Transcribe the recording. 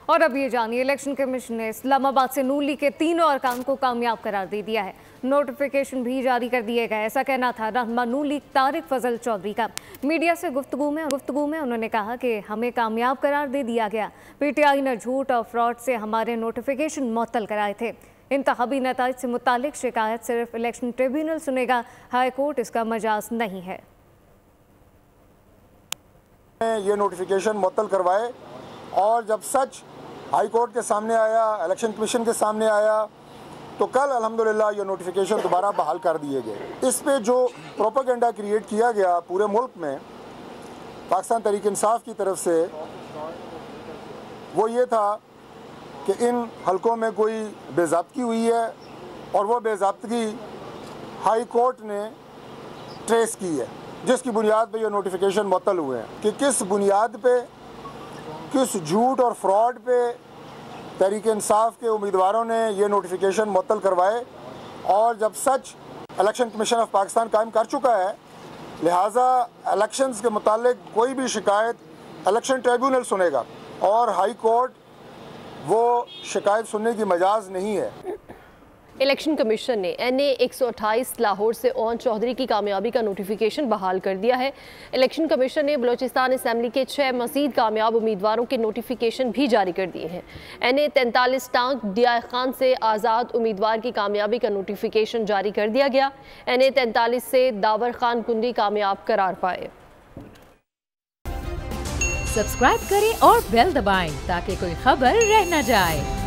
और अब ये जानिए, इलेक्शन कमीशन ने इस्लामाबाद से नून लीग के 3 और काम को कामयाब करार दे दिया है। नोटिफिकेशन भी जारी कर दिए गए। ऐसा कहना था रहनुमा नून लीग तारिक फजल चौधरी का। मीडिया से गुफ्तगू में उन्होंने कहा कि हमें कामयाब करार दे दिया गया। पीटीआई ने झूठ और फ्रॉड से हमारे नोटिफिकेशन मुअत्तल कराए थे। इंतखाबी नताइज से मुतालिक शिकायत सिर्फ इलेक्शन ट्रिब्यूनल सुनेगा, हाई कोर्ट इसका मजाज नहीं है। ये नोटिफिकेशन मुअत्तल करवाए और जब सच हाई कोर्ट के सामने आया, इलेक्शन कमीशन के सामने आया, तो कल अल्हम्दुलिल्लाह ये नोटिफिकेशन दोबारा बहाल कर दिए गए। इस पे जो प्रोपेगेंडा क्रिएट किया गया पूरे मुल्क में पाकिस्तान तहरीक इंसाफ की तरफ से, वो ये था कि इन हलकों में कोई बेज़ाब्तगी हुई है और वो बेज़ाब्तगी हाई कोर्ट ने ट्रेस की है, जिसकी बुनियाद पे ये नोटिफिकेशन मुअत्तल हुए हैं। कि किस बुनियाद पे, किस झूठ और फ्रॉड पे तहरीक इंसाफ के उम्मीदवारों ने ये नोटिफिकेशन मुअत्तल करवाए, और जब सच इलेक्शन कमीशन ऑफ पाकिस्तान कायम कर चुका है, लिहाजा इलेक्शंस के मुतालिक कोई भी शिकायत इलेक्शन ट्रिब्यूनल सुनेगा और हाई कोर्ट वो शिकायत सुनने की मजाज नहीं है। इलेक्शन कमीशन ने NA 128 लाहौर से ओन चौधरी की कामयाबी का नोटिफिकेशन बहाल कर दिया है। इलेक्शन कमीशन ने बलोचिस्तान असम्बली के 6 मज़ीद कामयाब उम्मीदवारों के नोटिफिकेशन भी जारी कर दिए हैं। NA 43 टांग डिया खान से आज़ाद उम्मीदवार की कामयाबी का नोटिफिकेशन जारी कर दिया गया। NA 43 से दावर खान कुंदी कामयाब करार पाए। सब्सक्राइब करें और बेल दबाएं ताकि कोई खबर रह न जाए।